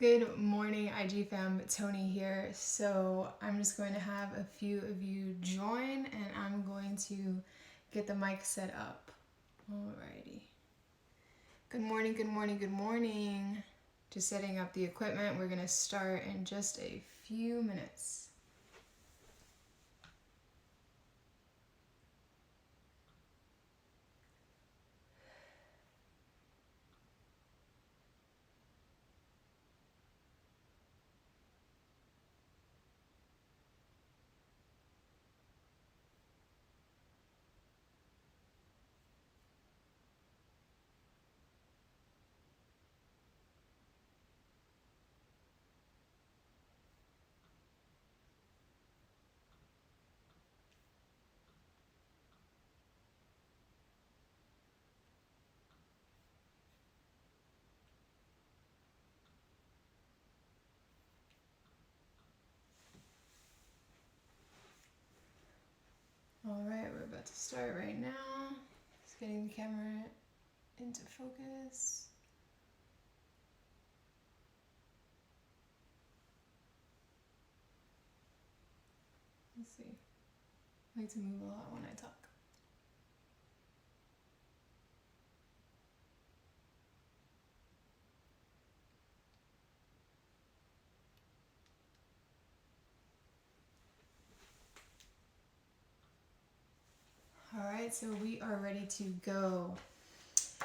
Good morning, IG fam. Tony here. So I'm just going to have a few of you join and I'm going to get the mic set up. Alrighty. Good morning, good morning, good morning. Just setting up the equipment. We're going to start in just a few minutes. Alright, we're about to start right now. Just getting the camera into focus. Let's see. I like to move a lot when I talk. Alright, so we are ready to go.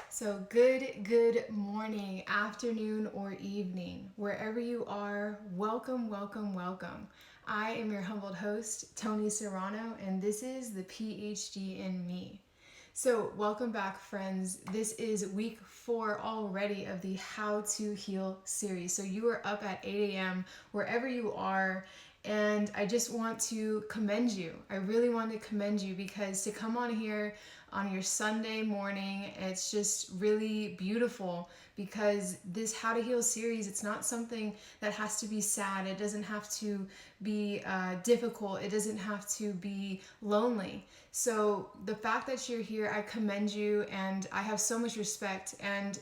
So good morning, afternoon, or evening. Wherever you are, welcome, welcome, welcome. I am your humbled host, Tony Serrano, and this is the Ph.D. in me. So welcome back, friends. This is week 4 already of the How to Heal series. So you are up at 8 a.m. wherever you are. And I just want to commend you. I really want to commend you because to come on here on your Sunday morning, it's just really beautiful because this How to Heal series, it's not something that has to be sad. It doesn't have to be difficult. It doesn't have to be lonely. So the fact that you're here, I commend you and I have so much respect and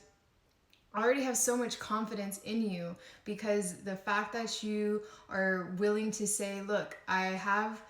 I already have so much confidence in you because the fact that you are willing to say, look, I have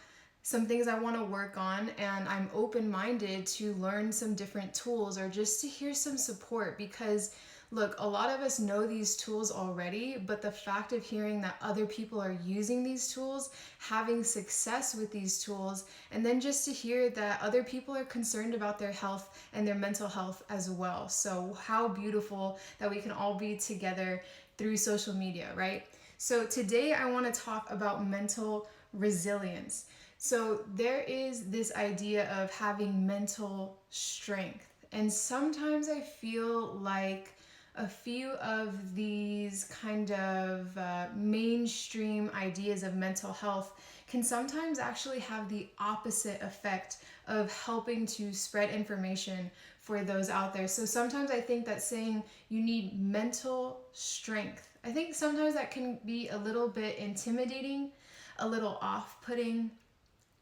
some things I want to work on and I'm open-minded to learn some different tools or just to hear some support because look, a lot of us know these tools already, but the fact of hearing that other people are using these tools, having success with these tools, and then just to hear that other people are concerned about their health and their mental health as well. So how beautiful that we can all be together through social media, right? So today I want to talk about mental resilience. So there is this idea of having mental strength. And sometimes I feel like a few of these kind of mainstream ideas of mental health can sometimes actually have the opposite effect of helping to spread information for those out there. So sometimes I think that saying you need mental strength, I think sometimes that can be a little bit intimidating, a little off-putting.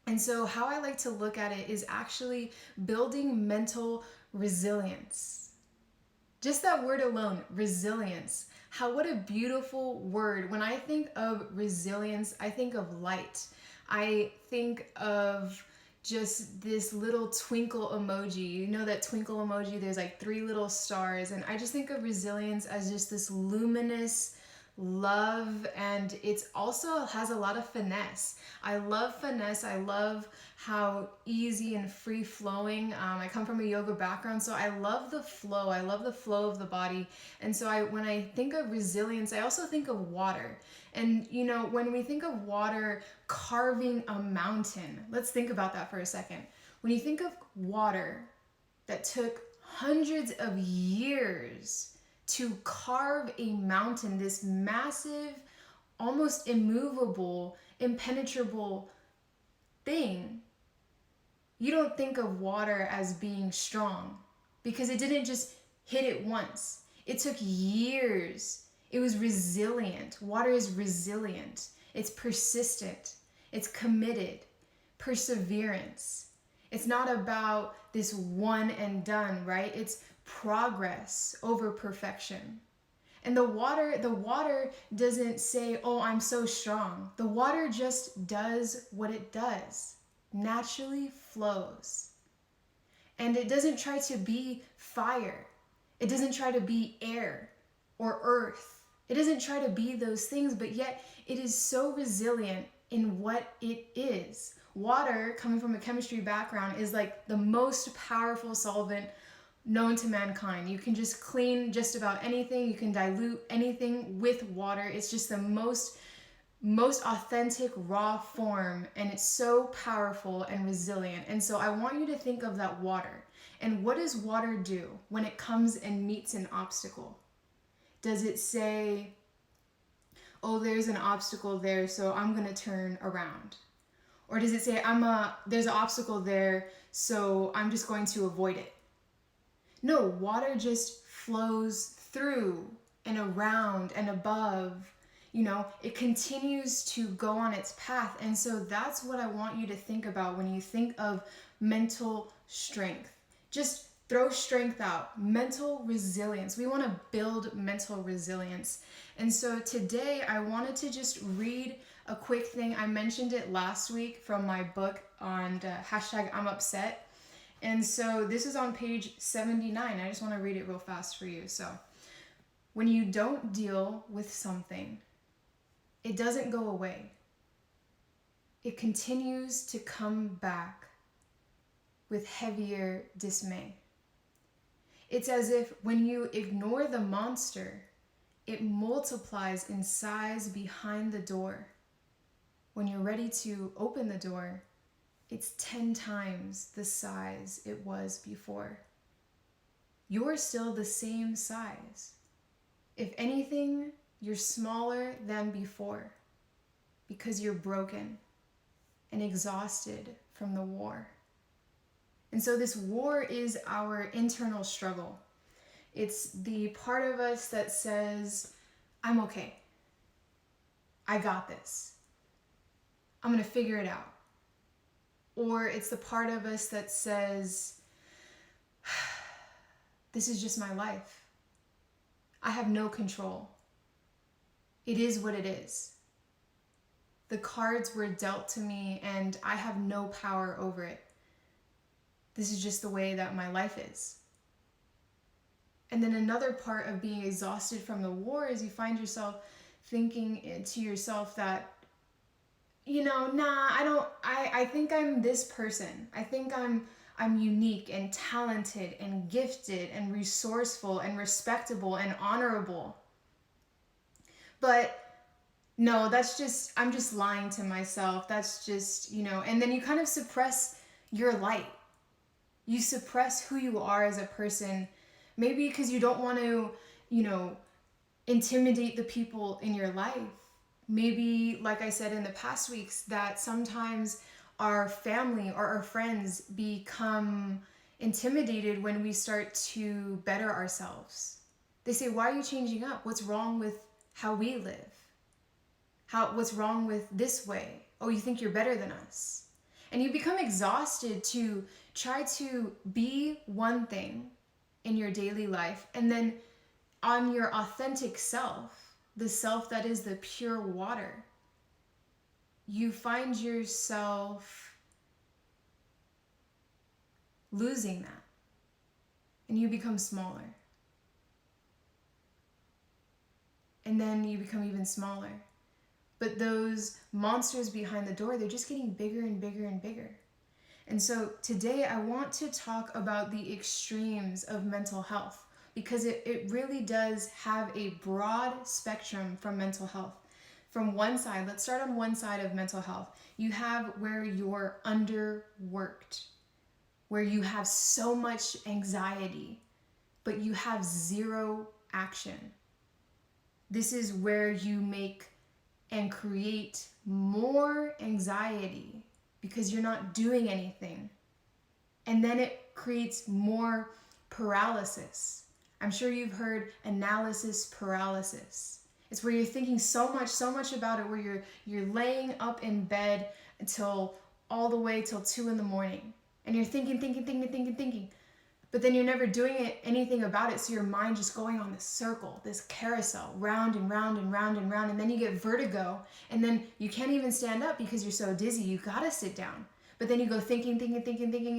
And so how I like to look at it is actually building mental resilience. Just that word alone, resilience. What a beautiful word. When I think of resilience, I think of light. I think of just this little twinkle emoji. You know that twinkle emoji, there's like 3 little stars. And I just think of resilience as just this luminous love, and it's also has a lot of finesse. I love finesse. I love how easy and free flowing. I come from a yoga background, so I love the flow. I love the flow of the body. And so when I think of resilience, I also think of water. And you know, when we think of water carving a mountain, let's think about that for a second. When you think of water that took hundreds of years to carve a mountain, this massive, almost immovable, impenetrable thing, you don't think of water as being strong because it didn't just hit it once. It took years. It was resilient. Water is resilient. It's persistent. It's committed. Perseverance. It's not about this one and done, right? It's progress over perfection. And the water doesn't say, oh, I'm so strong. The water just does what it does, naturally flows. And it doesn't try to be fire. It doesn't try to be air or earth. It doesn't try to be those things, but yet it is so resilient in what it is. Water, coming from a chemistry background, is like the most powerful solvent known to mankind. You can just clean just about anything. You can dilute anything with water. It's just the most authentic raw form, and it's so powerful and resilient. And so I want you to think of that water. And what does water do when it comes and meets an obstacle? Does it say, oh, there's an obstacle there, so I'm going to turn around? Or does it say, there's an obstacle there, so I'm just going to avoid it? No, water just flows through and around and above. It continues to go on its path. And so that's what I want you to think about when you think of mental strength. Just throw strength out. Mental resilience. We want to build mental resilience. And so today I wanted to just read a quick thing. I mentioned it last week from my book on #mUpset. And so this is on page 79. I just want to read it real fast for you. So when you don't deal with something, it doesn't go away. It continues to come back with heavier dismay. It's as if when you ignore the monster, it multiplies in size behind the door. When you're ready to open the door, it's 10 times the size it was before. You're still the same size. If anything, you're smaller than before because you're broken and exhausted from the war. And so this war is our internal struggle. It's the part of us that says, I'm okay. I got this. I'm going to figure it out. Or it's the part of us that says, this is just my life. I have no control. It is what it is. The cards were dealt to me and I have no power over it. This is just the way that my life is. And then another part of being exhausted from the war is you find yourself thinking to yourself that, I think I'm this person. I think I'm unique and talented and gifted and resourceful and respectable and honorable. But no, I'm just lying to myself. That's just, and then you kind of suppress your light. You suppress who you are as a person, maybe because you don't want to, intimidate the people in your life. Maybe, like I said in the past weeks, that sometimes our family or our friends become intimidated when we start to better ourselves. They say, why are you changing up? What's wrong with how we live? What's wrong with this way? Oh, you think you're better than us? And you become exhausted to try to be one thing in your daily life, and then on your authentic self, the self that is the pure water, you find yourself losing that, and you become smaller. And then you become even smaller. But those monsters behind the door, they're just getting bigger and bigger and bigger. And so today I want to talk about the extremes of mental health, because it really does have a broad spectrum from mental health. From one side, let's start on one side of mental health. You have where you're underworked, where you have so much anxiety, but you have zero action. This is where you make and create more anxiety because you're not doing anything. And then it creates more paralysis. I'm sure you've heard analysis paralysis. It's where you're thinking so much about it, where you're laying up in bed until all the way till 2 a.m. and you're thinking, but then you're never doing anything about it. So your mind just going on this circle, this carousel, round and round and round and round. And then you get vertigo, and then you can't even stand up because you're so dizzy. You gotta sit down. But then you go thinking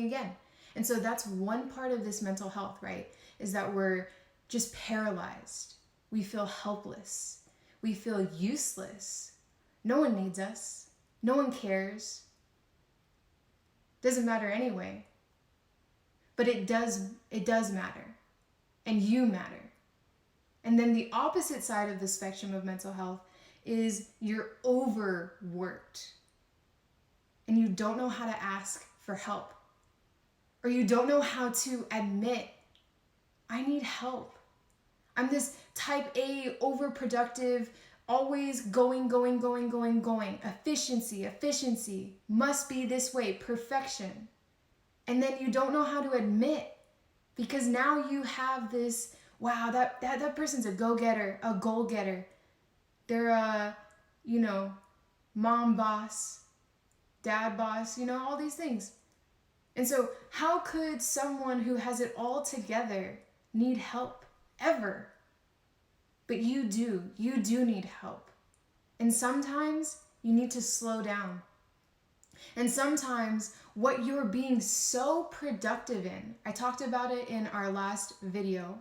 again. And so that's one part of this mental health, right? Is that we're just paralyzed. We feel helpless. We feel useless. No one needs us. No one cares. Doesn't matter anyway. But it does matter. And you matter. And then the opposite side of the spectrum of mental health is you're overworked. And you don't know how to ask for help. Or you don't know how to admit, I need help. I'm this type A, overproductive, always going. Efficiency, must be this way, perfection. And then you don't know how to admit, because now you have this, wow, that person's a go-getter, a goal-getter. They're a, mom boss, dad boss, all these things. And so how could someone who has it all together need help ever? But you do need help. And sometimes you need to slow down. And sometimes what you're being so productive in, I talked about it in our last video,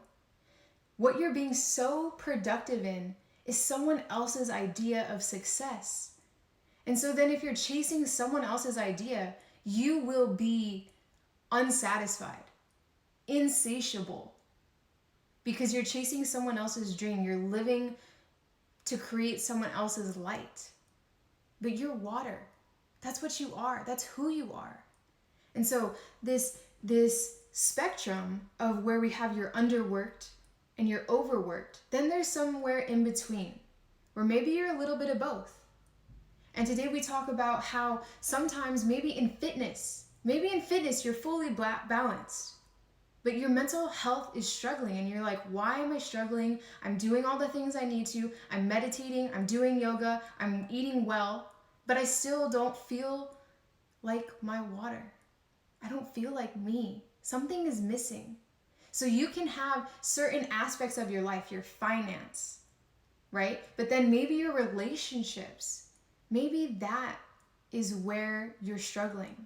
what you're being so productive in is someone else's idea of success. And so then if you're chasing someone else's idea, you will be unsatisfied, insatiable, because you're chasing someone else's dream. You're living to create someone else's light. But you're water. That's what you are. That's who you are. And so this spectrum of where we have you're underworked and you're overworked, then there's somewhere in between where maybe you're a little bit of both. And today we talk about how sometimes maybe in fitness you're fully balanced, but your mental health is struggling and you're like, why am I struggling? I'm doing all the things I need to. I'm meditating, I'm doing yoga, I'm eating well, but I still don't feel like my water. I don't feel like me. Something is missing. So you can have certain aspects of your life, your finance, right? But then maybe your relationships, maybe that is where you're struggling.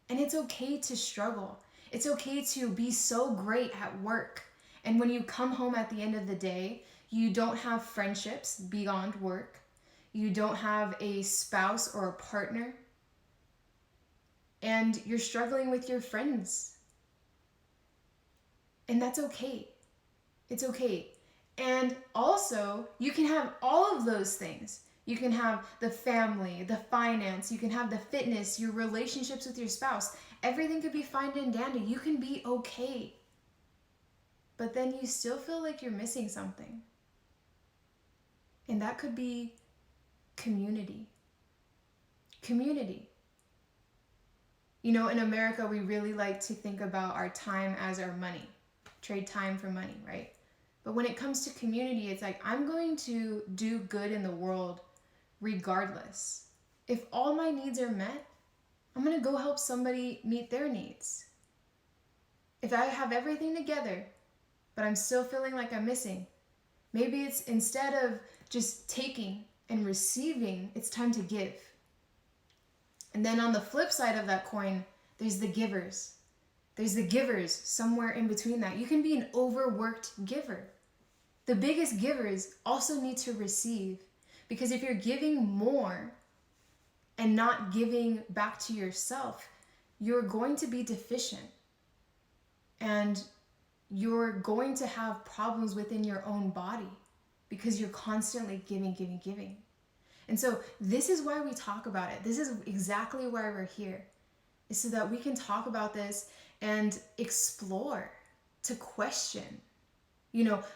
And it's okay to struggle. It's okay to be so great at work. And when you come home at the end of the day, you don't have friendships beyond work. You don't have a spouse or a partner. And you're struggling with your friends. And that's okay. It's okay. And also, you can have all of those things. You can have the family, the finance, you can have the fitness, your relationships with your spouse. Everything could be fine and dandy. You can be okay. But then you still feel like you're missing something. And that could be community. Community. In America, we really like to think about our time as our money. Trade time for money, right? But when it comes to community, it's like, I'm going to do good in the world regardless. If all my needs are met, I'm going to go help somebody meet their needs. If I have everything together, but I'm still feeling like I'm missing, maybe it's instead of just taking and receiving, it's time to give. And then on the flip side of that coin, there's the givers. There's the givers somewhere in between that. You can be an overworked giver. The biggest givers also need to receive, because if you're giving more and not giving back to yourself, you're going to be deficient. And you're going to have problems within your own body because you're constantly giving. And so this is why we talk about it. This is exactly why we're here, is so that we can talk about this and explore, to question.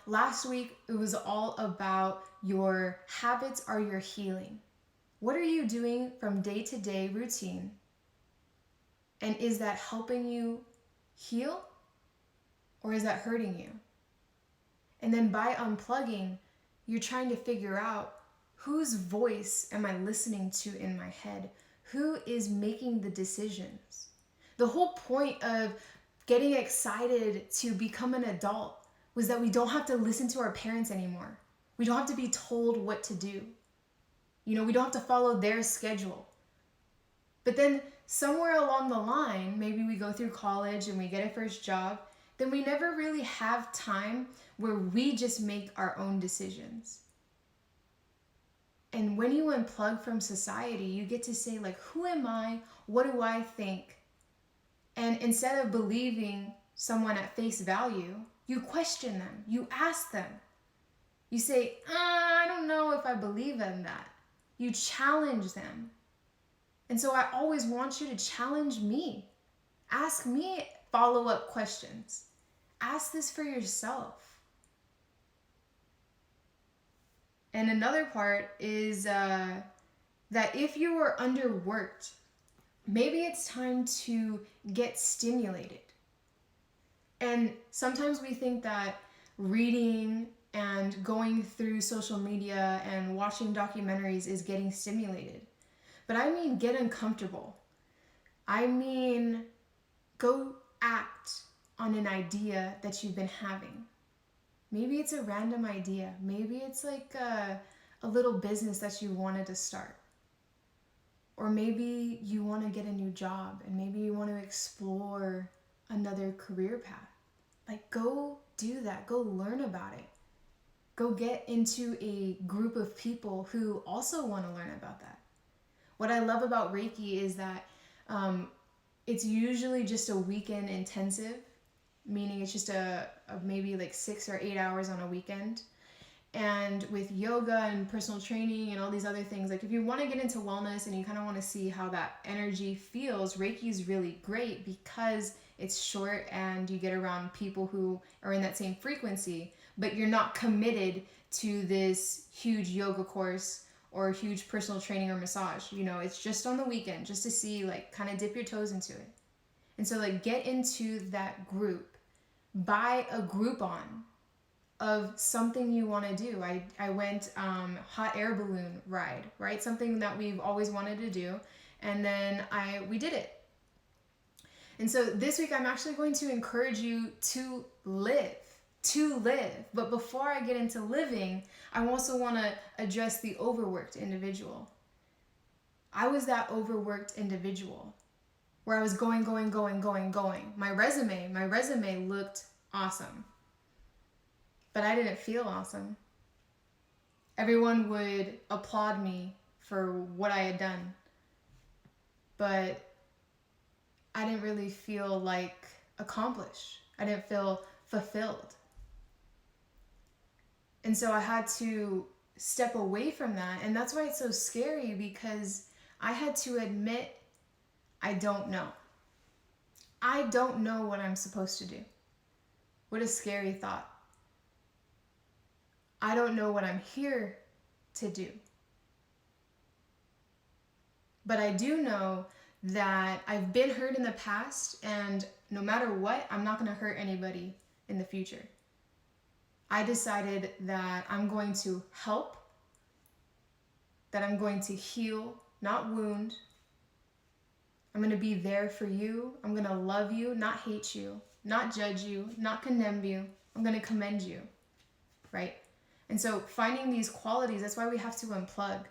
Last week it was all about your habits are your healing. What are you doing from day to day routine? And is that helping you heal, or is that hurting you? And then by unplugging, you're trying to figure out, whose voice am I listening to in my head? Who is making the decisions? The whole point of getting excited to become an adult was that we don't have to listen to our parents anymore. We don't have to be told what to do. You know, we don't have to follow their schedule. But then somewhere along the line, maybe we go through college and we get a first job, then we never really have time where we just make our own decisions. And when you unplug from society, you get to say, like, who am I? What do I think? And instead of believing someone at face value, you question them. You ask them. You say, I don't know if I believe in that. You challenge them. And so I always want you to challenge me. Ask me follow-up questions. Ask this for yourself. And another part is that if you are underworked, maybe it's time to get stimulated. And sometimes we think that reading and going through social media and watching documentaries is getting stimulated. But I mean get uncomfortable. I mean go act on an idea that you've been having. Maybe it's a random idea. Maybe it's like a little business that you wanted to start. Or maybe you want to get a new job and maybe you want to explore another career path. Like, go do that. Go learn about it. Go get into a group of people who also want to learn about that. What I love about Reiki is that it's usually just a weekend intensive, meaning it's just a maybe like 6 or 8 hours on a weekend. And with yoga and personal training and all these other things, like if you want to get into wellness and you kind of want to see how that energy feels, Reiki is really great because it's short and you get around people who are in that same frequency, but you're not committed to this huge yoga course or huge personal training or massage. You know, it's just on the weekend just to see, like, kind of dip your toes into it. And so, like, get into that group. Buy a Groupon of something you want to do. I went hot air balloon ride, right? Something that we've always wanted to do. And then we did it. And so this week I'm actually going to encourage you to live. But before I get into living, I also want to address the overworked individual. I was that overworked individual where I was going. My resume looked awesome. But I didn't feel awesome. Everyone would applaud me for what I had done. But I didn't really feel like accomplished. I didn't feel fulfilled. And so I had to step away from that. And that's why it's so scary, because I had to admit I don't know. I don't know what I'm supposed to do. What a scary thought. I don't know what I'm here to do. But I do know that I've been hurt in the past, and no matter what, I'm not going to hurt anybody in the future. I decided that I'm going to help, that I'm going to heal, not wound. I'm going to be there for you. I'm going to love you, not hate you, not judge you, not condemn you. I'm going to commend you, right? And so finding these qualities, that's why we have to unplug.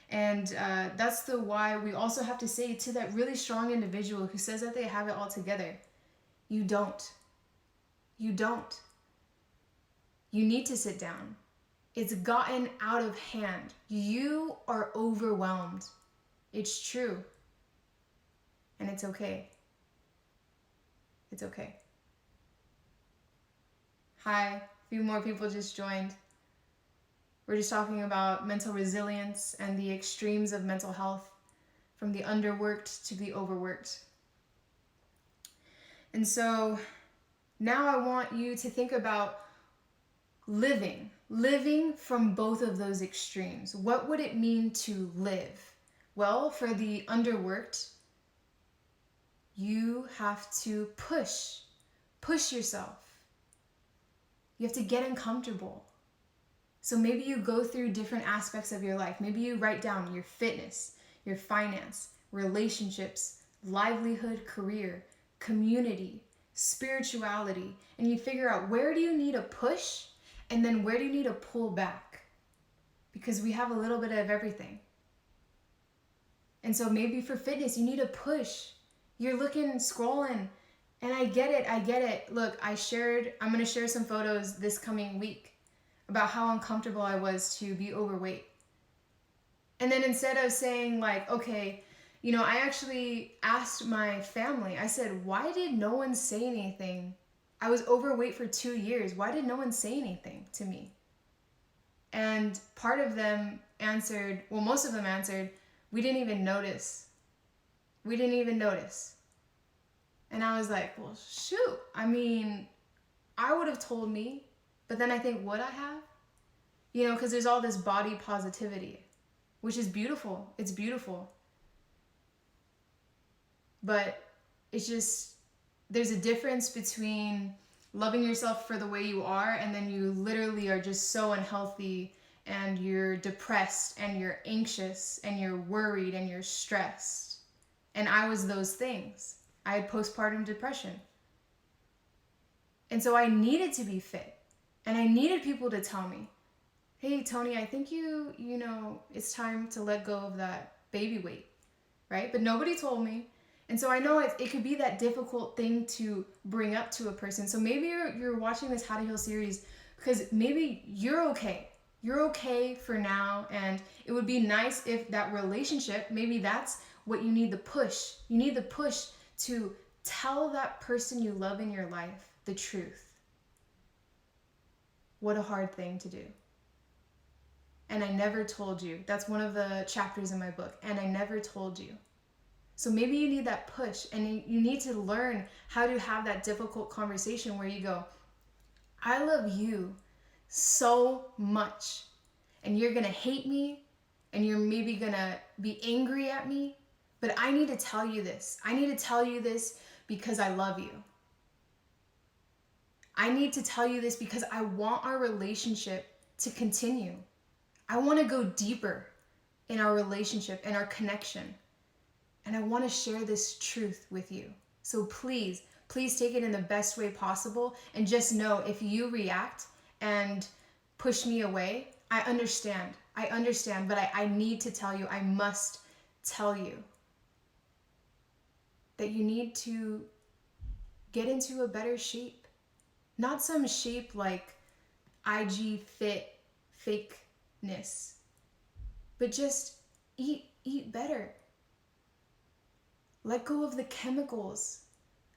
And that's why we also have to say to that really strong individual who says that they have it all together, you don't. You don't. You need to sit down. It's gotten out of hand. You are overwhelmed. It's true. And it's okay. It's okay. Hi, a few more people just joined. We're just talking about mental resilience and the extremes of mental health, from the underworked to the overworked. And so now I want you to think about living from both of those extremes. What would it mean to live? Well, for the underworked, you have to push yourself. You have to get uncomfortable. So maybe you go through different aspects of your life. Maybe you write down your fitness, your finance, relationships, livelihood, career, community, spirituality, and you figure out where do you need to push and then where do you need to pull back, because we have a little bit of everything. And so maybe for fitness, you need to push. You're looking, scrolling, and I get it. Look, I'm going to share some photos this coming week about how uncomfortable I was to be overweight. And then instead of saying like, okay, I actually asked my family, I said, why did no one say anything? I was overweight for 2 years. Why did no one say anything to me? And part of them answered, well, most of them answered, we didn't even notice. We didn't even notice. And I was like, well, shoot. I mean, I would have told me, but then I think, would I have? Because there's all this body positivity, which is beautiful. It's beautiful. But it's just, there's a difference between loving yourself for the way you are and then you literally are just so unhealthy and you're depressed and you're anxious and you're worried and you're stressed. And I was those things. I had postpartum depression. And so I needed to be fit. And I needed people to tell me, hey, Tony, I think it's time to let go of that baby weight, right? But nobody told me. And so I know it could be that difficult thing to bring up to a person. So maybe you're watching this How to Heal series because maybe you're okay. You're okay for now. And it would be nice if that relationship, maybe that's what you need to push. You need to push to tell that person you love in your life the truth. What a hard thing to do. And I never told you. That's one of the chapters in my book. And I never told you. So maybe you need that push and you need to learn how to have that difficult conversation where you go, I love you so much and you're going to hate me and you're maybe going to be angry at me, but I need to tell you this. I need to tell you this because I love you. I need to tell you this because I want our relationship to continue. I want to go deeper in our relationship and our connection. And I want to share this truth with you. So please take it in the best way possible. And just know if you react and push me away, I understand, but I need to tell you, I must tell you that you need to get into a better shape. Not some shape like IG fit fakeness, but just eat better. Let go of the chemicals,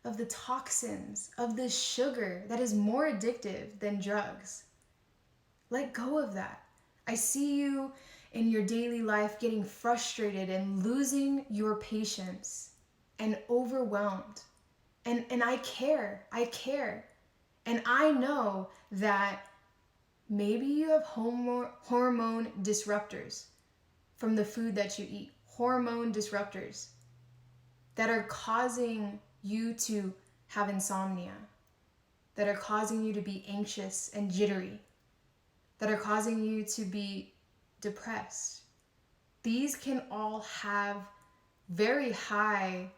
of the toxins, of the sugar that is more addictive than drugs. Let go of that. I see you in your daily life getting frustrated and losing your patience and overwhelmed. And I care. And I know that maybe you have hormone disruptors from the food that you eat. Hormone disruptors that are causing you to have insomnia, that are causing you to be anxious and jittery, that are causing you to be depressed. These can all have very high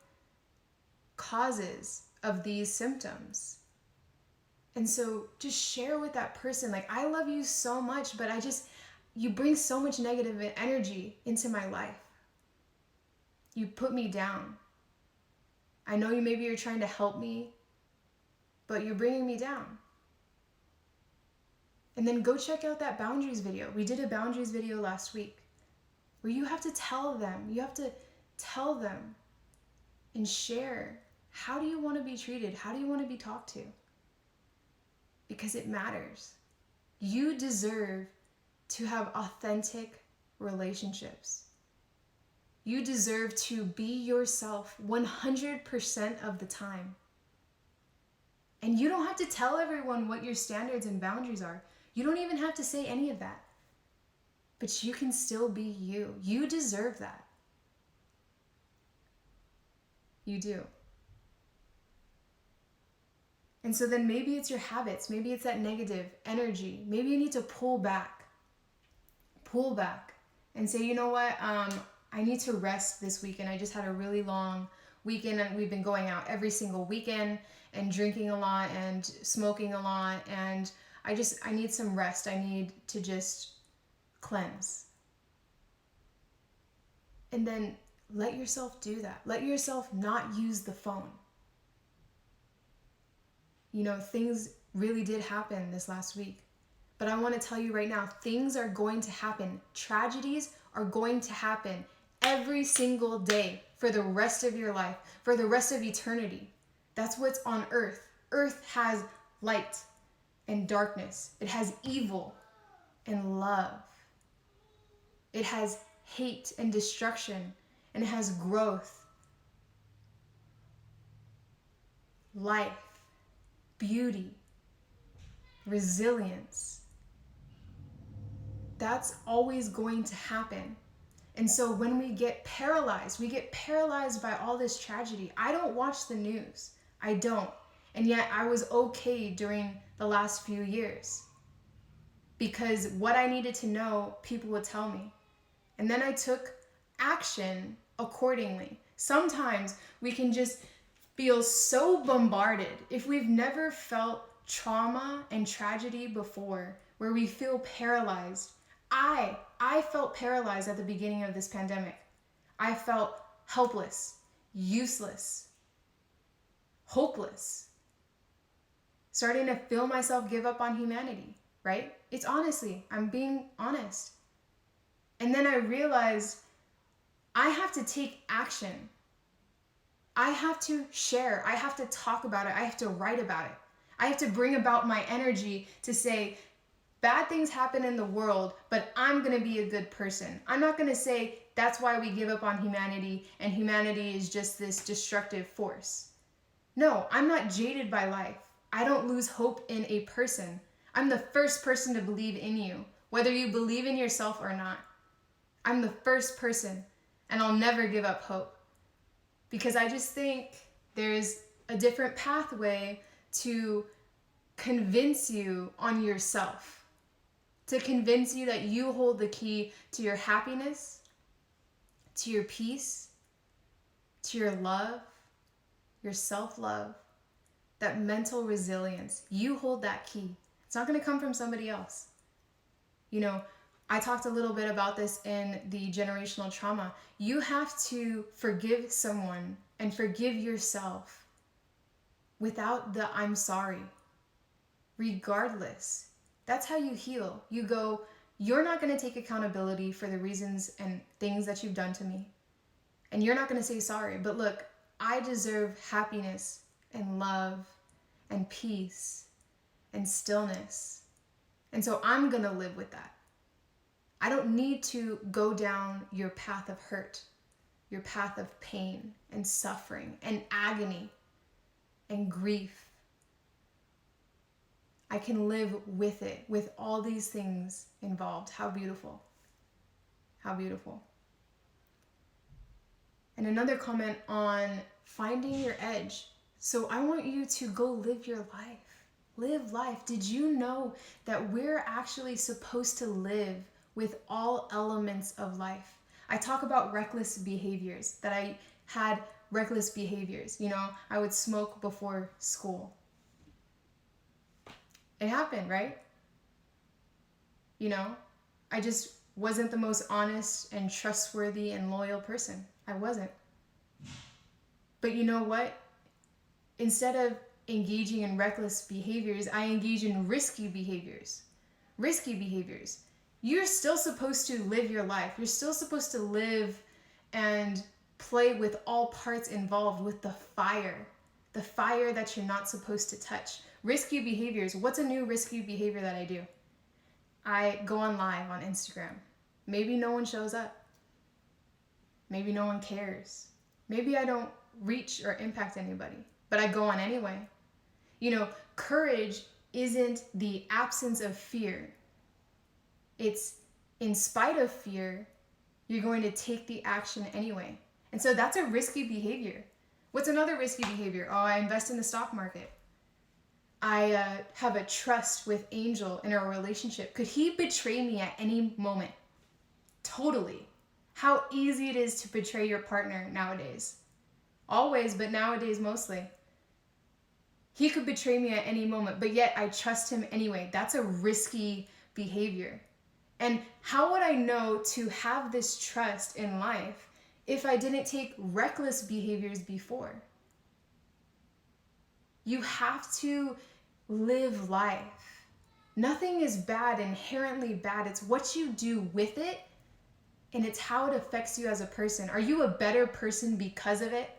causes of these symptoms. And so just share with that person, like, I love you so much, but you bring so much negative energy into my life. You put me down. I know maybe you're trying to help me, but you're bringing me down. And then go check out that boundaries video. We did a boundaries video last week where you have to tell them and share, how do you want to be treated? How do you want to be talked to? Because it matters. You deserve to have authentic relationships. You deserve to be yourself 100% of the time. And you don't have to tell everyone what your standards and boundaries are. You don't even have to say any of that. But you can still be you. You deserve that. You do. And so then maybe it's your habits. Maybe it's that negative energy. Maybe you need to pull back. Pull back and say, you know what? I need to rest this weekend. I just had a really long weekend and we've been going out every single weekend and drinking a lot and smoking a lot, and I need some rest. I need to just cleanse. And then let yourself do that. Let yourself not use the phone. You know, things really did happen this last week. But I want to tell you right now, things are going to happen. Tragedies are going to happen every single day for the rest of your life, for the rest of eternity. That's what's on earth. Earth has light and darkness. It has evil and love. It has hate and destruction, and it has growth, life, beauty, resilience. That's always going to happen. And so when we get paralyzed by all this tragedy. I don't watch the news. I don't. And yet I was okay during the last few years, because what I needed to know, people would tell me. And then I took action accordingly. Sometimes we can just feel so bombarded. If we've never felt trauma and tragedy before, where we feel paralyzed. I felt paralyzed at the beginning of this pandemic. I felt helpless, useless, hopeless. Starting to feel myself give up on humanity, right? It's honestly, I'm being honest. And then I realized I have to take action. I have to share. I have to talk about it. I have to write about it. I have to bring about my energy to say, bad things happen in the world, but I'm going to be a good person. I'm not going to say that's why we give up on humanity and humanity is just this destructive force. No, I'm not jaded by life. I don't lose hope in a person. I'm the first person to believe in you, whether you believe in yourself or not. I'm the first person, and I'll never give up hope, because I just think there's a different pathway to convince you on yourself, to convince you that you hold the key to your happiness, to your peace, to your love, your self-love, that mental resilience. You hold that key. It's not going to come from somebody else. You know, I talked a little bit about this in the generational trauma. You have to forgive someone and forgive yourself without the I'm sorry. Regardless. That's how you heal. You go, you're not going to take accountability for the reasons and things that you've done to me. And you're not going to say sorry. But look, I deserve happiness and love and peace and stillness. And so I'm going to live with that. I don't need to go down your path of hurt, your path of pain and suffering and agony and grief. I can live with it, with all these things involved. How beautiful. How beautiful. And another comment on finding your edge. So I want you to go live your life. Live life. Did you know that we're actually supposed to live with all elements of life? I talk about reckless behaviors, that I had reckless behaviors. You know, I would smoke before school. It happened, right? You know, I just wasn't the most honest and trustworthy and loyal person. I wasn't. But you know what? Instead of engaging in reckless behaviors, I engage in risky behaviors. Risky behaviors. You're still supposed to live your life. You're still supposed to live and play with all parts involved with the fire that you're not supposed to touch. Risky behaviors. What's a new risky behavior that I do? I go on live on Instagram. Maybe no one shows up. Maybe no one cares. Maybe I don't reach or impact anybody, but I go on anyway. You know, courage isn't the absence of fear. It's in spite of fear, you're going to take the action anyway. And so that's a risky behavior. What's another risky behavior? Oh, I invest in the stock market. I have a trust with Angel in our relationship. Could he betray me at any moment? Totally. How easy it is to betray your partner nowadays. Always, but nowadays mostly. He could betray me at any moment, but yet I trust him anyway. That's a risky behavior. And how would I know to have this trust in life if I didn't take reckless behaviors before? You have to live life. Nothing is bad, inherently bad. It's what you do with it, and it's how it affects you as a person. Are you a better person because of it,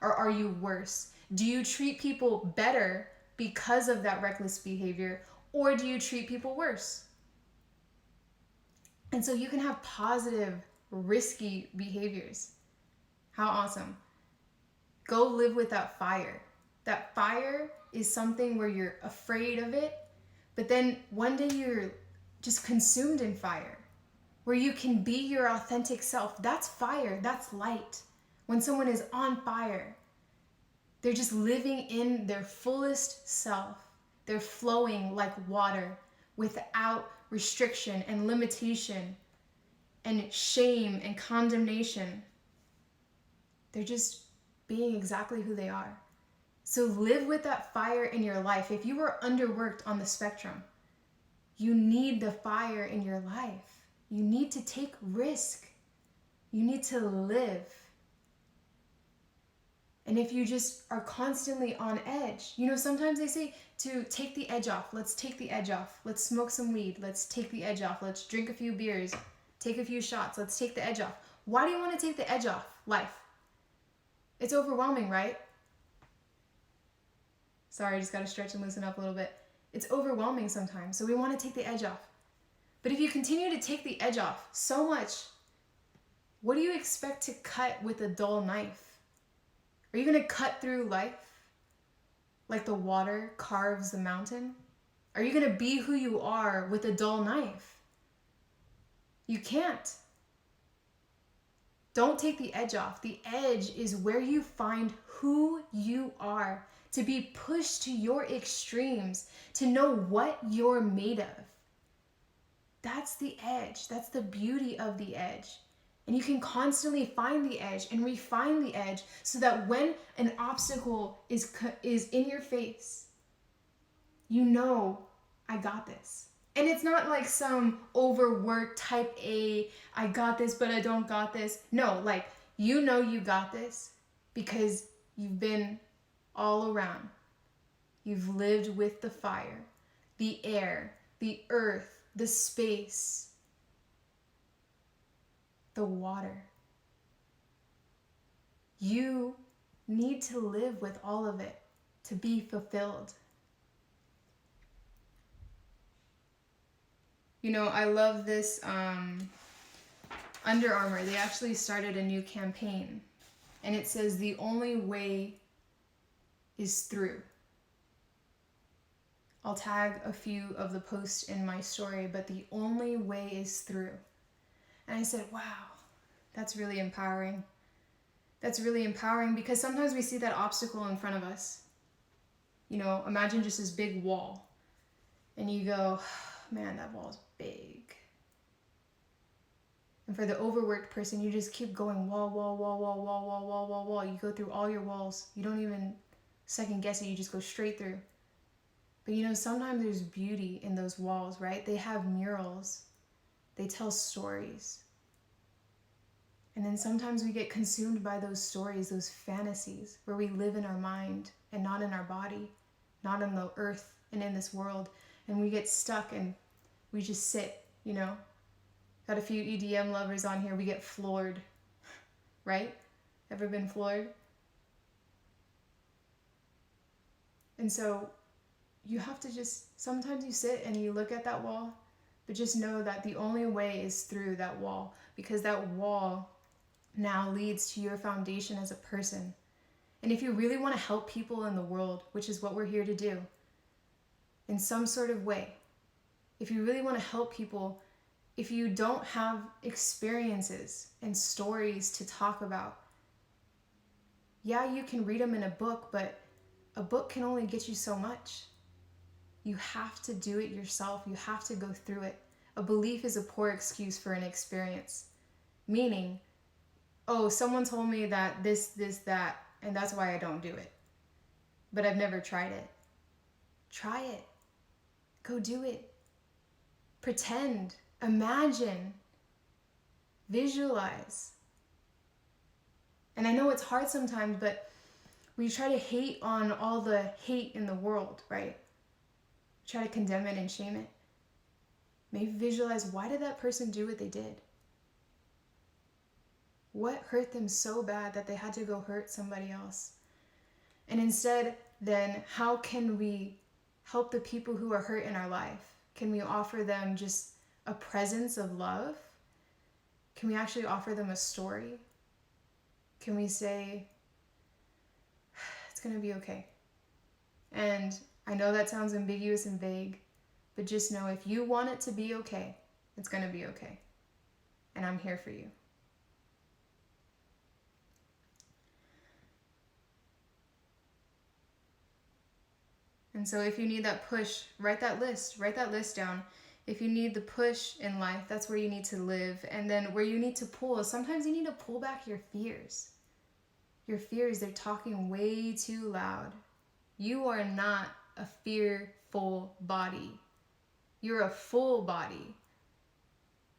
or are you worse? Do you treat people better because of that reckless behavior, or do you treat people worse? And so you can have positive, risky behaviors. How awesome. Go live with that fire. That fire is something where you're afraid of it, but then one day you're just consumed in fire, where you can be your authentic self. That's fire. That's light. When someone is on fire, they're just living in their fullest self. They're flowing like water without restriction and limitation and shame and condemnation. They're just being exactly who they are. So live with that fire in your life. If you are underworked on the spectrum, you need the fire in your life. You need to take risk. You need to live. And if you just are constantly on edge, sometimes they say to take the edge off. Let's take the edge off. Let's smoke some weed. Let's take the edge off. Let's drink a few beers. Take a few shots. Let's take the edge off. Why do you want to take the edge off life? It's overwhelming, right? Sorry, I just got to stretch and loosen up a little bit. It's overwhelming sometimes, so we want to take the edge off. But if you continue to take the edge off so much, what do you expect to cut with a dull knife? Are you going to cut through life like the water carves the mountain? Are you going to be who you are with a dull knife? You can't. Don't take the edge off. The edge is where you find who you are, to be pushed to your extremes, to know what you're made of. That's the edge. That's the beauty of the edge. And you can constantly find the edge and refine the edge so that when an obstacle is in your face, you know, I got this. And it's not like some overworked type A, I got this, but I don't got this. No, like, you know you got this because you've been all around. You've lived with the fire, the air, the earth, the space, the water. You need to live with all of it to be fulfilled. I love this Under Armour. They actually started a new campaign, and it says the only way is through. I'll tag a few of the posts in my story, but the only way is through. And I said, wow, that's really empowering. That's really empowering because sometimes we see that obstacle in front of us. Imagine just this big wall. And you go, man, that wall's big. And for the overworked person, you just keep going wall, wall, wall, wall, wall, wall, wall, wall, wall. You go through all your walls. You don't even second guess it. You just go straight through. But sometimes there's beauty in those walls, right? They have murals. They tell stories. And then sometimes we get consumed by those stories, those fantasies, where we live in our mind and not in our body, not on the earth and in this world. And we get stuck and we just sit, Got a few EDM lovers on here. We get floored, right? Ever been floored? And so you have to sometimes you sit and you look at that wall, but just know that the only way is through that wall, because that wall now leads to your foundation as a person. And if you really want to help people in the world, which is what we're here to do, in some sort of way, if you really want to help people, if you don't have experiences and stories to talk about, yeah, you can read them in a book, but a book can only get you so much. You have to do it yourself. You have to go through it. A belief is a poor excuse for an experience. Meaning, oh, someone told me that this, that, and that's why I don't do it. But I've never tried it. Try it. Go do it. Pretend. Imagine. Visualize. And I know it's hard sometimes, but we try to hate on all the hate in the world, right? Try to condemn it and shame it. Maybe visualize, why did that person do what they did? What hurt them so bad that they had to go hurt somebody else? And instead, then, how can we help the people who are hurt in our life? Can we offer them just a presence of love? Can we actually offer them a story? Can we say, it's going to be okay? And I know that sounds ambiguous and vague, but just know if you want it to be okay, it's going to be okay. And I'm here for you. And so if you need that push, write that list down. If you need the push in life, that's where you need to live. And then where you need to pull, sometimes you need to pull back your fears. Your fears, they're talking way too loud. You are not a fearful body. You're a full body.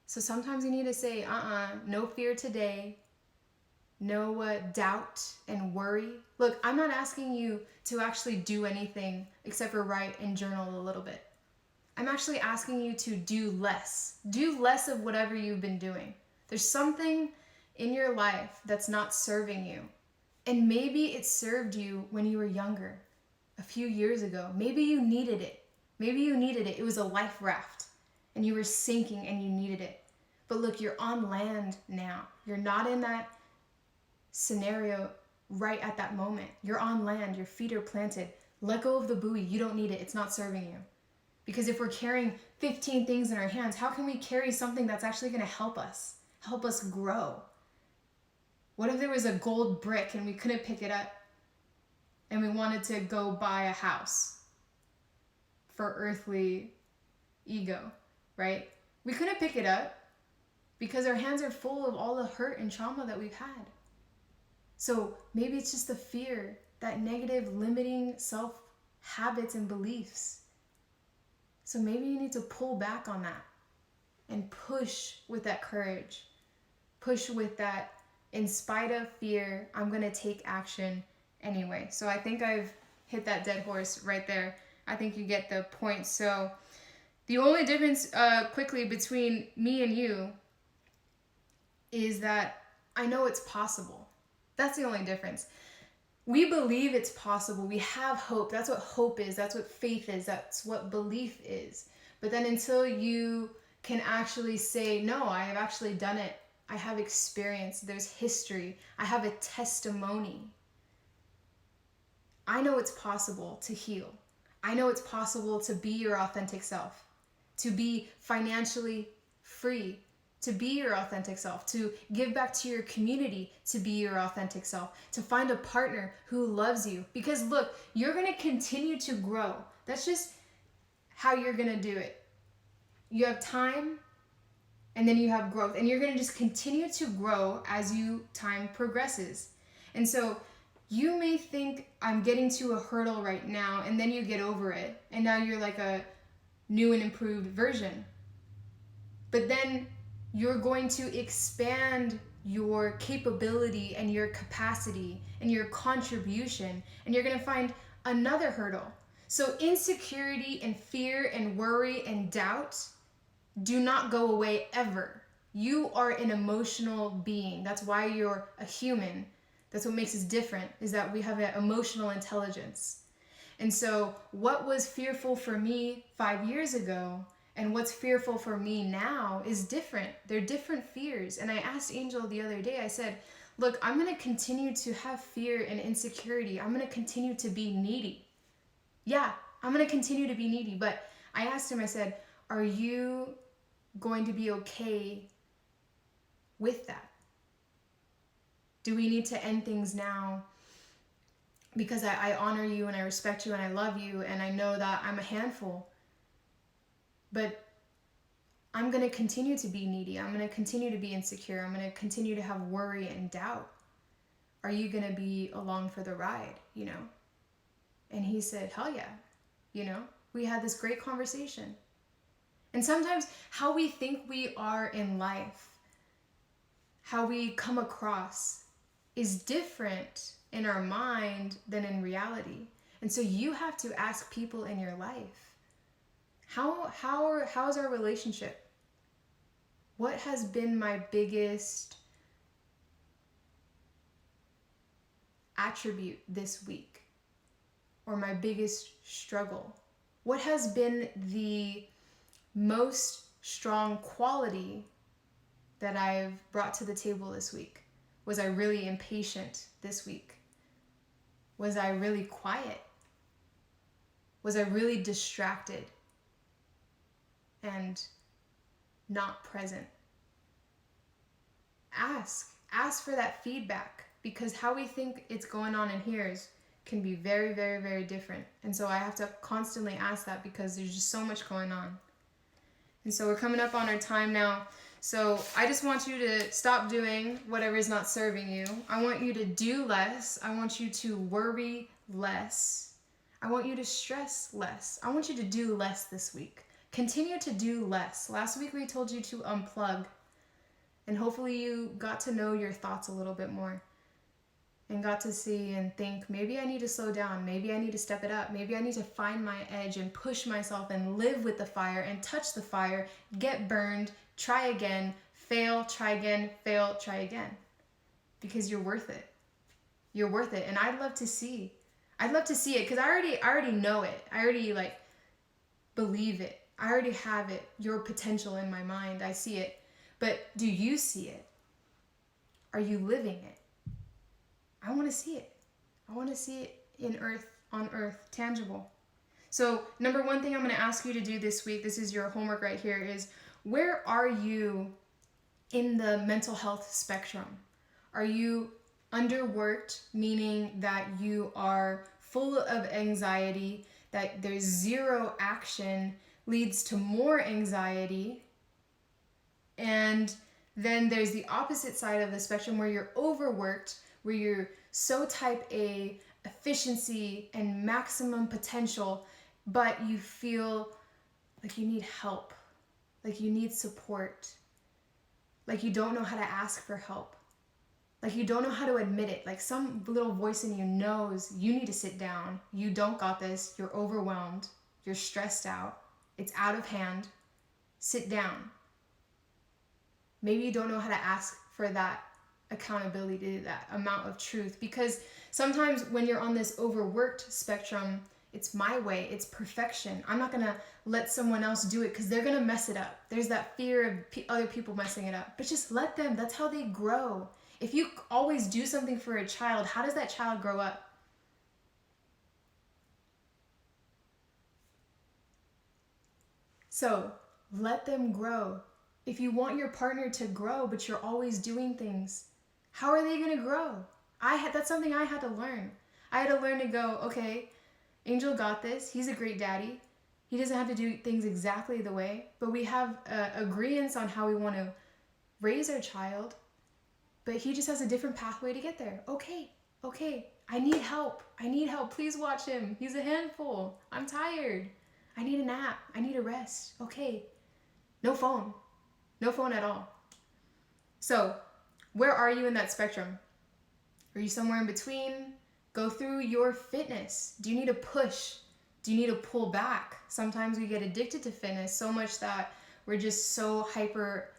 So sometimes you need to say, no fear today. No doubt and worry. Look, I'm not asking you to actually do anything except for write and journal a little bit. I'm actually asking you to do less. Do less of whatever you've been doing. There's something in your life that's not serving you. And maybe it served you when you were younger, a few years ago. Maybe you needed it. It was a life raft and you were sinking and you needed it. But look, you're on land now. You're not in that scenario right at that moment. You're on land. Your feet are planted. Let go of the buoy. You don't need it. It's not serving you. Because if we're carrying 15 things in our hands, how can we carry something that's actually going to help us grow? What if there was a gold brick and we couldn't pick it up and we wanted to go buy a house for earthly ego, right? We couldn't pick it up because our hands are full of all the hurt and trauma that we've had. So maybe it's just the fear, that negative limiting self habits and beliefs. So maybe you need to pull back on that and push with that courage. Push with that, in spite of fear, I'm going to take action anyway. So I think I've hit that dead horse right there. I think you get the point. So the only difference quickly between me and you is that I know it's possible. That's the only difference. We believe it's possible. We have hope. That's what hope is. That's what faith is. That's what belief is. But then until you can actually say, no, I have actually done it. I have experience. There's history. I have a testimony. I know it's possible to heal. I know it's possible to be your authentic self, to be financially free, to be your authentic self, to give back to your community, to be your authentic self, to find a partner who loves you. Because look, you're going to continue to grow. That's just how you're going to do it. You have time and then you have growth, and you're going to just continue to grow as time progresses. And so you may think I'm getting to a hurdle right now, and then you get over it, and now you're like a new and improved version. But then you're going to expand your capability and your capacity and your contribution, and you're going to find another hurdle. So insecurity and fear and worry and doubt do not go away ever. You are an emotional being. That's why you're a human. That's what makes us different, is that we have an emotional intelligence. And so what was fearful for me 5 years ago and what's fearful for me now is different. They're different fears. And I asked Angel the other day, I said, look, I'm going to continue to have fear and insecurity. I'm going to continue to be needy. Yeah, I'm going to continue to be needy. But I asked him, I said, are you going to be okay with that? Do we need to end things now? Because I honor you and I respect you and I love you and I know that I'm a handful. But I'm going to continue to be needy. I'm going to continue to be insecure. I'm going to continue to have worry and doubt. Are you going to be along for the ride, you know? And he said, hell yeah. We had this great conversation. And sometimes how we think we are in life, how we come across, is different in our mind than in reality. And so you have to ask people in your life, how's our relationship? What has been my biggest attribute this week? Or my biggest struggle? What has been the most strong quality that I've brought to the table this week? Was I really impatient this week? Was I really quiet? Was I really distracted and not present? Ask for that feedback, because how we think it's going on in here can be very, very, very different. And so I have to constantly ask that, because there's just so much going on. And so we're coming up on our time now. So I just want you to stop doing whatever is not serving you. I want you to do less. I want you to worry less. I want you to stress less. I want you to do less this week. Continue to do less. Last week we told you to unplug. And hopefully you got to know your thoughts a little bit more. And got to see and think, maybe I need to slow down. Maybe I need to step it up. Maybe I need to find my edge and push myself and live with the fire and touch the fire, get burned, try again, fail, try again, fail, try again. Because you're worth it. You're worth it. And I'd love to see it, because I already know it. I already believe it. I already have it. Your potential in my mind. I see it. But do you see it? Are you living it? I want to see it. I want to see it on earth, tangible. So number one thing I'm going to ask you to do this week, this is your homework right here, is where are you in the mental health spectrum? Are you underworked, meaning that you are full of anxiety, that there's zero action leads to more anxiety? And then there's the opposite side of the spectrum where you're overworked, where you're so type A, efficiency and maximum potential, but you feel like you need help, like you need support, like you don't know how to ask for help, like you don't know how to admit it, like some little voice in you knows you need to sit down, you don't got this, you're overwhelmed, you're stressed out, it's out of hand, sit down. Maybe you don't know how to ask for that accountability, that amount of truth, because sometimes when you're on this overworked spectrum, it's my way, it's perfection. I'm not gonna let someone else do it because they're gonna mess it up. There's that fear of other people messing it up, but just let them. That's how they grow. If you always do something for a child, how does that child grow up? So let them grow. If you want your partner to grow, but you're always doing things, how are they going to grow? That's something I had to learn. I had to learn to go, okay, Angel got this. He's a great daddy. He doesn't have to do things exactly the way, but we have agreements on how we want to raise our child, but he just has a different pathway to get there. Okay, I need help. Please watch him. He's a handful. I'm tired. I need a nap. I need a rest. Okay. No phone at all. So, where are you in that spectrum? Are you somewhere in between? Go through your fitness. Do you need to push? Do you need to pull back? Sometimes we get addicted to fitness so much that we're just so hyper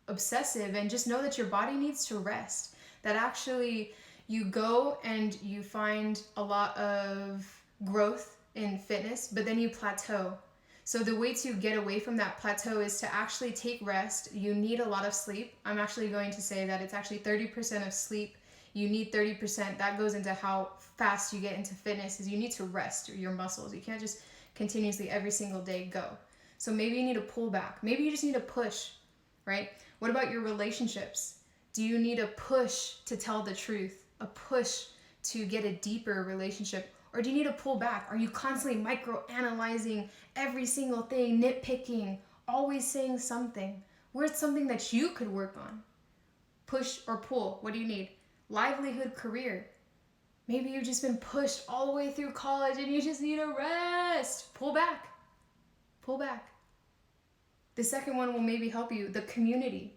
obsessive, and just know that your body needs to rest. That actually you go and you find a lot of growth in fitness, but then you plateau. So the way to get away from that plateau is to actually take rest. You need a lot of sleep. I'm actually going to say that it's actually 30% of sleep. You need 30%. That goes into how fast you get into fitness, is you need to rest your muscles. You can't just continuously every single day go. So maybe you need to pull back. Maybe you just need to push, right? What about your relationships? Do you need a push to tell the truth? A push to get a deeper relationship? Or do you need to pull back? Are you constantly micro-analyzing every single thing, nitpicking, always saying something? Where's something that you could work on? Push or pull? What do you need? Livelihood, career. Maybe you've just been pushed all the way through college and you just need a rest. Pull back. Pull back. The second one will maybe help you, the community.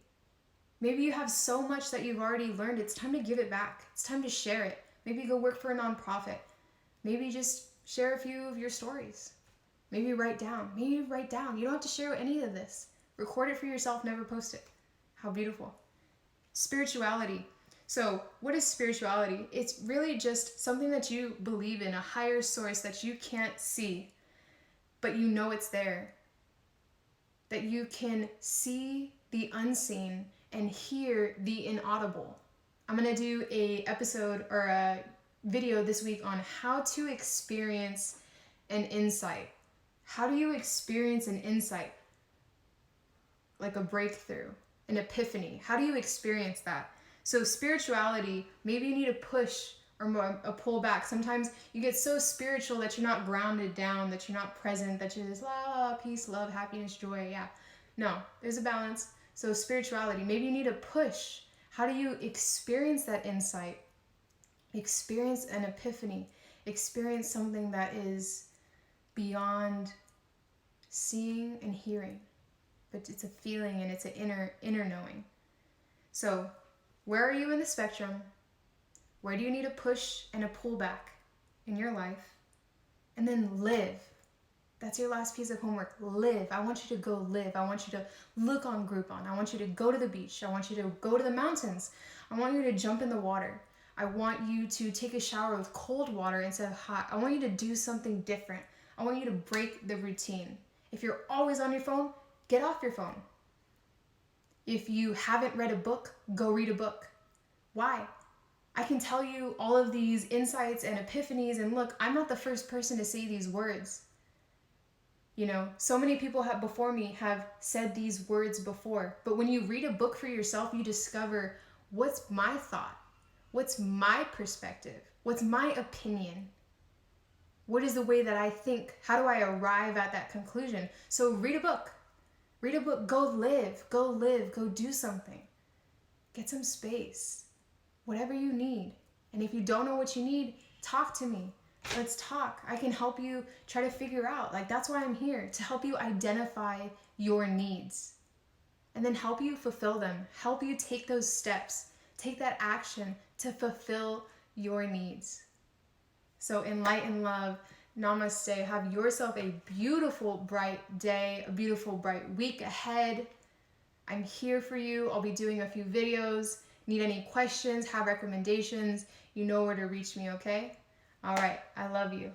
Maybe you have so much that you've already learned. It's time to give it back. It's time to share it. Maybe go work for a nonprofit. Maybe just share a few of your stories. Maybe write down. Maybe write down. You don't have to share any of this. Record it for yourself, never post it. How beautiful. Spirituality. So what is spirituality? It's really just something that you believe in, a higher source that you can't see, but you know it's there. That you can see the unseen and hear the inaudible. I'm going to do a episode or a video this week on how to experience an insight. How do you experience an insight? Like a breakthrough, an epiphany. How do you experience that? So spirituality, maybe you need a push or a pull back. Sometimes you get so spiritual that you're not grounded down, that you're not present, that you're just la, peace, love, happiness, joy. Yeah. No, there's a balance. So spirituality, maybe you need a push. How do you experience that insight? Experience an epiphany. Experience something that is beyond seeing and hearing. But it's a feeling and it's an inner knowing. So where are you in the spectrum? Where do you need a push and a pullback in your life? And then live. That's your last piece of homework. Live. I want you to go live. I want you to look on Groupon. I want you to go to the beach. I want you to go to the mountains. I want you to jump in the water. I want you to take a shower with cold water instead of hot. I want you to do something different. I want you to break the routine. If you're always on your phone, get off your phone. If you haven't read a book, go read a book. Why? I can tell you all of these insights and epiphanies, and look, I'm not the first person to say these words. You know, so many people before me have said these words before, but when you read a book for yourself, you discover what's my thought, what's my perspective, what's my opinion, what is the way that I think, how do I arrive at that conclusion? So read a book, go live, go do something, get some space, whatever you need. And if you don't know what you need, talk to me. Let's talk. I can help you try to figure out. Like, that's why I'm here, to help you identify your needs and then help you fulfill them. Help you take those steps, take that action to fulfill your needs. So in light and love, namaste. Have yourself a beautiful, bright day, a beautiful, bright week ahead. I'm here for you. I'll be doing a few videos. Need any questions, have recommendations, you know where to reach me, okay? All right, I love you.